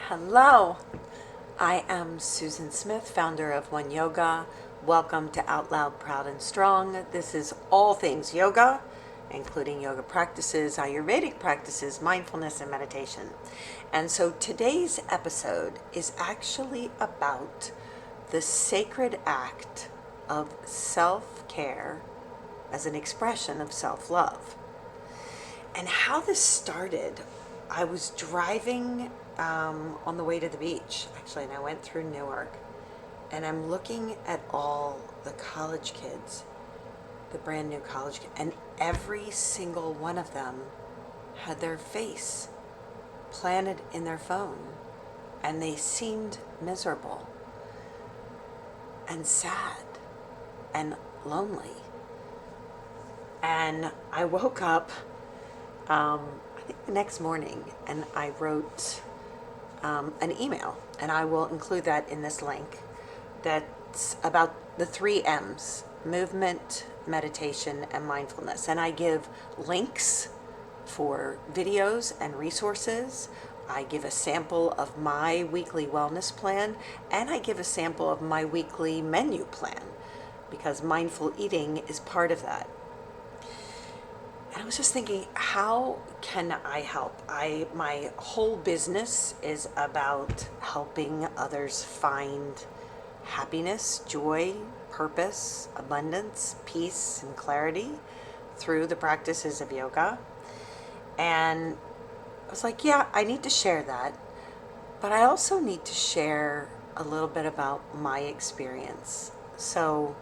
Hello, I am Susan Smith, founder of One Yoga. Welcome to Out Loud, Proud and Strong. This is all things yoga, including yoga practices, Ayurvedic practices, mindfulness, and meditation. And so today's episode is actually about the sacred act of self care as an expression of self love. And how this started, I was driving on the way to the beach, actually, and I went through Newark, and I'm looking at all the college kids, the brand new college kids, and every single one of them had their face planted in their phone, and they seemed miserable and sad and lonely. And I woke up I think the next morning, and I wrote an email, and I will include that in this link, that's about the 3 M's: movement, meditation, and mindfulness. And I give links for videos and resources. I give a sample of my weekly wellness plan, and I give a sample of my weekly menu plan, because mindful eating is part of that. And I was just thinking, how can I help? My whole business is about helping others find happiness, joy, purpose, abundance, peace, and clarity through the practices of yoga. And I was like, yeah, I need to share that, but I also need to share a little bit about my experience. So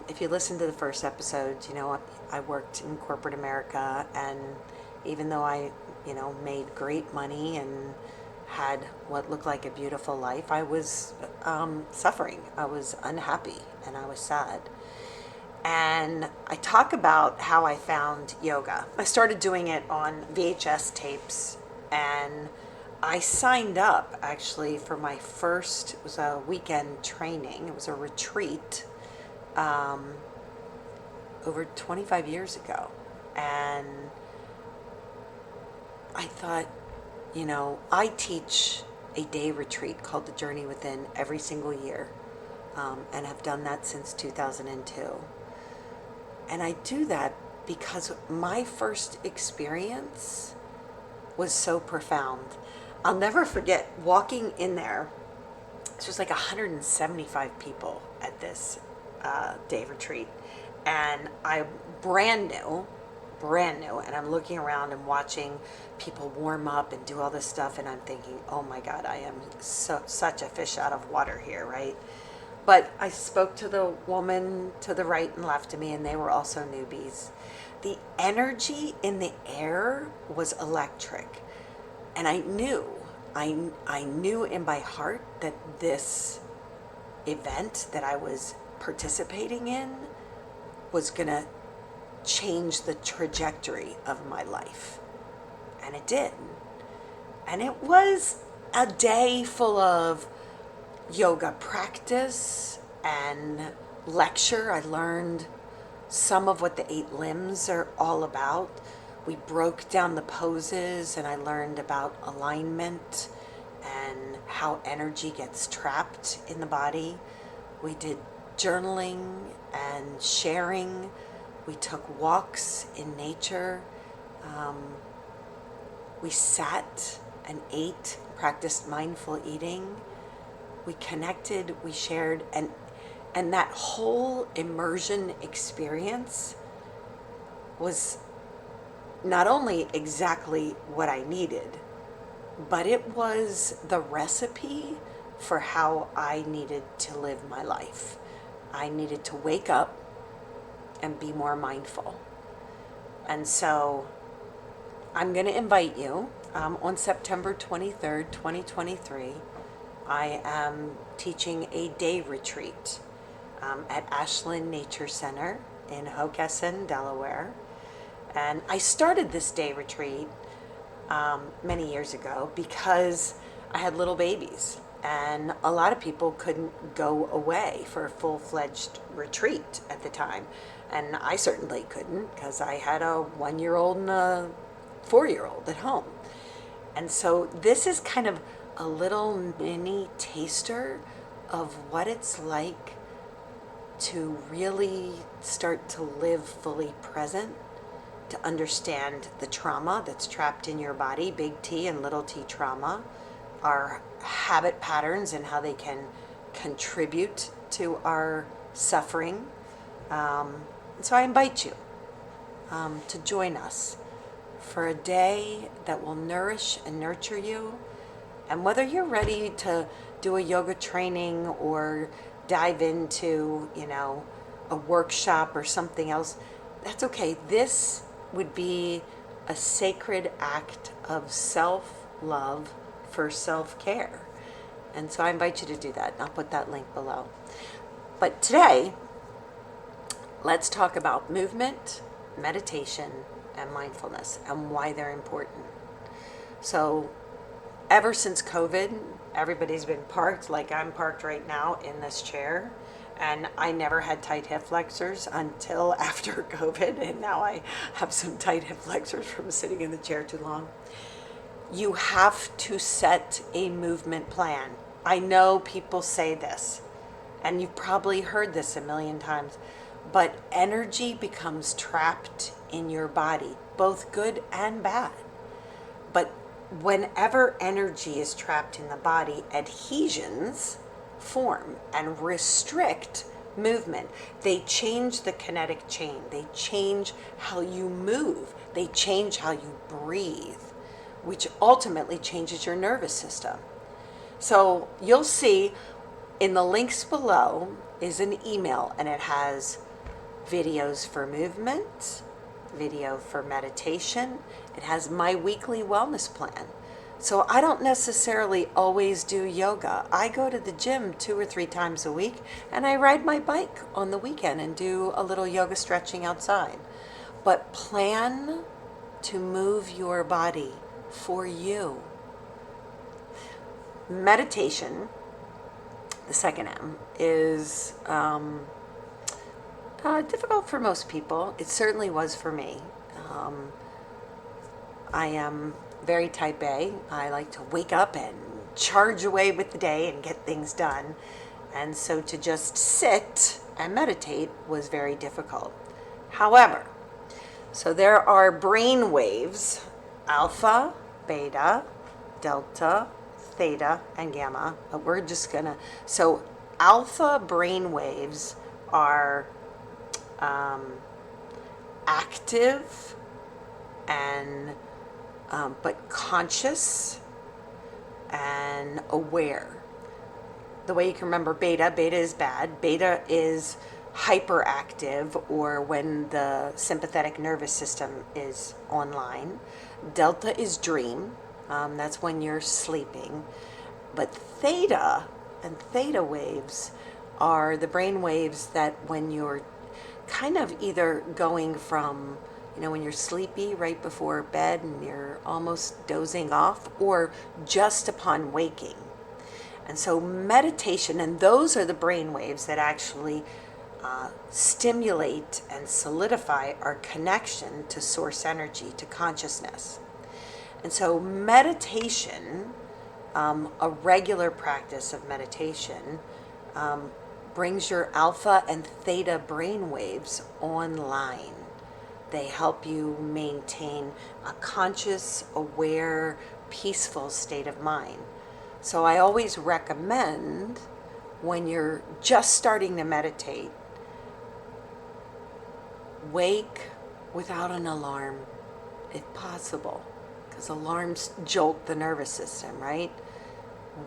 if you listen to the first episode, I worked in corporate America, and even though I, made great money and had what looked like a beautiful life, I was suffering. I was unhappy and I was sad. And I talk about how I found yoga. I started doing it on VHS tapes, and I signed up actually for my first, it was a weekend training. It was a retreat over 25 years ago. And I thought, I teach a day retreat called The Journey Within every single year, and have done that since 2002. And I do that because my first experience was so profound. I'll never forget walking in there. It was like 175 people at this day retreat, and I'm brand new, and I'm looking around and watching people warm up and do all this stuff, and I'm thinking, oh my God, I am such a fish out of water here, right? But I spoke to the woman to the right and left of me, and they were also newbies. The energy in the air was electric, and I knew in my heart that this event that I was participating in was gonna change the trajectory of my life. And it did. And it was a day full of yoga practice and lecture. I learned some of what the 8 limbs are all about. We broke down the poses, and I learned about alignment and how energy gets trapped in the body. We did journaling and sharing. We took walks in nature. We sat and ate, practiced mindful eating. We connected, we shared, and that whole immersion experience was not only exactly what I needed, but it was the recipe for how I needed to live my life. I needed to wake up and be more mindful. And so I'm going to invite you on September 23rd, 2023. I am teaching a day retreat at Ashland Nature Center in Hockessin, Delaware. And I started this day retreat many years ago because I had little babies, and a lot of people couldn't go away for a full-fledged retreat at the time. And I certainly couldn't, because I had a 1-year-old and a 4-year-old at home. And so this is kind of a little mini taster of what it's like to really start to live fully present, to understand the trauma that's trapped in your body, big T and little t trauma, our habit patterns and how they can contribute to our suffering. So I invite you to join us for a day that will nourish and nurture you. And whether you're ready to do a yoga training or dive into, a workshop or something else, that's okay. This would be a sacred act of self-love for self-care. And so I invite you to do that. I'll put that link below. But today, let's talk about movement, meditation, and mindfulness and why they're important. So ever since COVID, everybody's been parked like I'm parked right now in this chair. And I never had tight hip flexors until after COVID. And now I have some tight hip flexors from sitting in the chair too long. You have to set a movement plan. I know people say this, and you've probably heard this a million times, but energy becomes trapped in your body, both good and bad. But whenever energy is trapped in the body, adhesions form and restrict movement. They change the kinetic chain. They change how you move. They change how you breathe, which ultimately changes your nervous system. So you'll see in the links below is an email, and it has videos for movement, video for meditation. It has my weekly wellness plan. So I don't necessarily always do yoga. I go to the gym 2 or 3 times a week, and I ride my bike on the weekend and do a little yoga stretching outside. But plan to move your body for you. Meditation, the second M, is difficult for most people. It certainly was for me. I am very type A. I like to wake up and charge away with the day and get things done. And so to just sit and meditate was very difficult. However, so there are brain waves, alpha, beta, delta, theta, and gamma. But we're just gonna, so alpha brain waves are active and but conscious and aware. The way you can remember beta is bad. Beta is hyperactive, or when the sympathetic nervous system is online. Delta is dream. That's when you're sleeping. But theta and theta waves are the brain waves that when you're kind of either going from, when you're sleepy right before bed and you're almost dozing off, or just upon waking. And so meditation, and those are the brain waves that actually stimulate and solidify our connection to source energy, to consciousness. And so meditation, a regular practice of meditation, brings your alpha and theta brain waves online. They help you maintain a conscious, aware, peaceful state of mind. So I always recommend, when you're just starting to meditate, wake without an alarm, if possible, because alarms jolt the nervous system, right?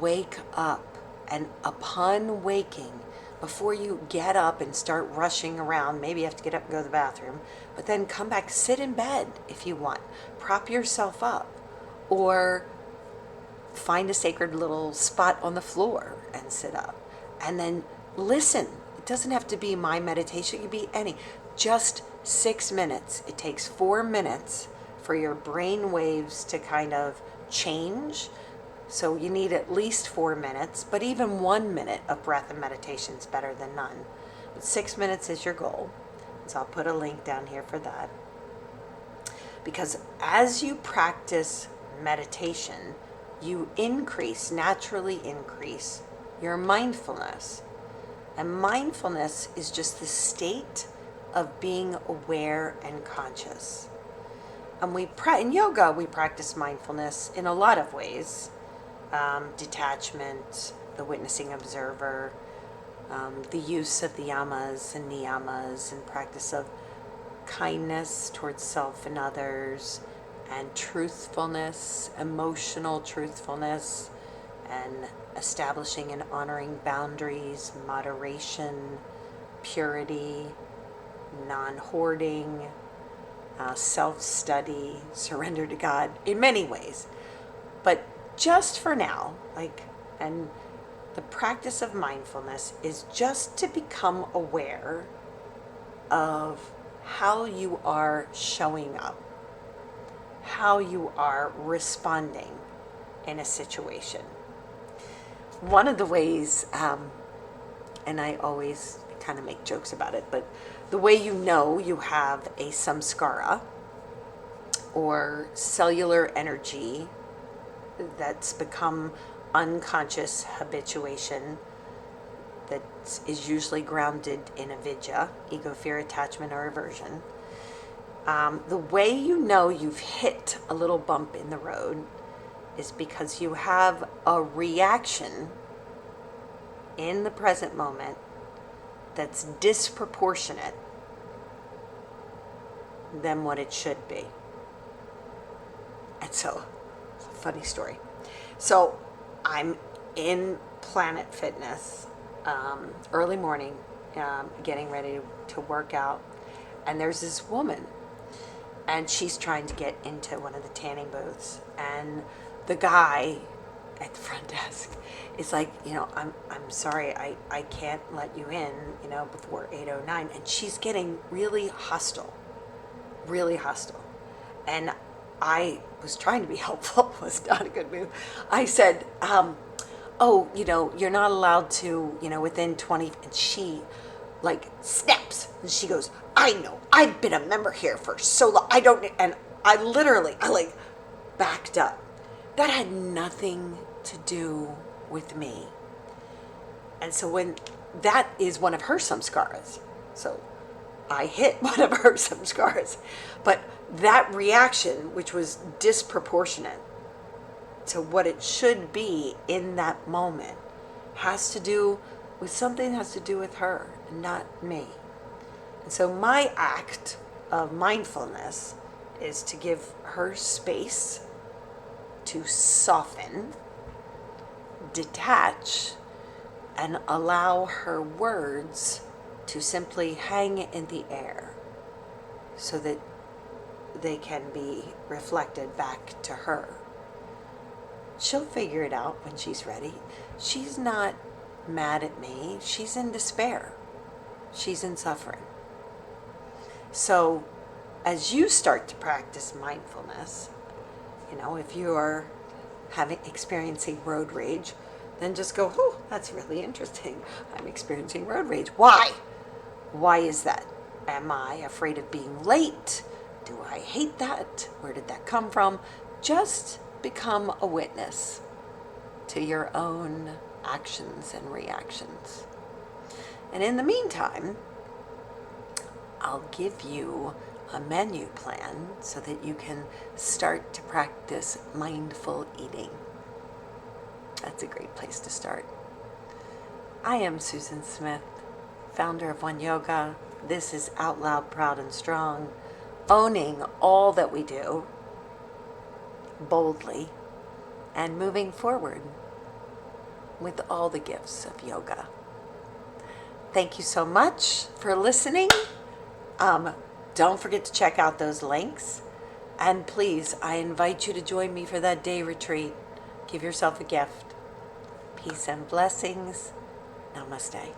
Wake up, and upon waking, before you get up and start rushing around, maybe you have to get up and go to the bathroom, but then come back, sit in bed if you want, prop yourself up, or find a sacred little spot on the floor and sit up, and then listen. It doesn't have to be my meditation, it could be any, just 6 minutes. It takes 4 minutes for your brain waves to kind of change. So you need at least 4 minutes, but even 1 minute of breath and meditation is better than none. But 6 minutes is your goal. So I'll put a link down here for that. Because as you practice meditation, you naturally increase your mindfulness. And mindfulness is just the state of being aware and conscious. And in yoga, we practice mindfulness in a lot of ways. Detachment, the witnessing observer, the use of the yamas and niyamas, and practice of kindness towards self and others, and truthfulness, emotional truthfulness, and establishing and honoring boundaries, moderation, purity, non-hoarding, self-study, surrender to God, in many ways. But just for now, and the practice of mindfulness is just to become aware of how you are showing up, how you are responding in a situation. One of the ways, and I always kind of make jokes about it, but the way you know you have a samskara, or cellular energy that's become unconscious habituation, that is usually grounded in avidya, ego, fear, attachment, or aversion. The way you know you've hit a little bump in the road is because you have a reaction in the present moment that's disproportionate than what it should be. And so, it's a funny story. So, I'm in Planet Fitness, early morning, getting ready to work out, and there's this woman, and she's trying to get into one of the tanning booths, and the guy at the front desk is like, I'm sorry, I can't let you in, before 8:09, and she's getting really hostile. And I was trying to be helpful, was not a good move. I said, you're not allowed to, within 20, and she snaps, and she goes, I know, I've been a member here for so long, I don't, and I backed up. That had nothing to do with me. And so when that is one of her samskaras, so I hit one of her samskaras, but that reaction, which was disproportionate to what it should be in that moment, has to do with something that has to do with her, not me. And so my act of mindfulness is to give her space to soften, detach, and allow her words to simply hang in the air so that they can be reflected back to her. She'll figure it out when she's ready. She's not mad at me. She's in despair. She's in suffering. So as you start to practice mindfulness, if you are experiencing road rage, then just go, oh, that's really interesting. I'm experiencing road rage. Why? Why is that? Am I afraid of being late? Do I hate that? Where did that come from? Just become a witness to your own actions and reactions. And in the meantime, I'll give you a menu plan so that you can start to practice mindful eating. That's a great place to start. I am Susan Smith, founder of One Yoga. This is Out Loud, Proud, and Strong, owning all that we do boldly and moving forward with all the gifts of yoga. Thank you so much for listening. Don't forget to check out those links. And please, I invite you to join me for that day retreat. Give yourself a gift. Peace and blessings. Namaste.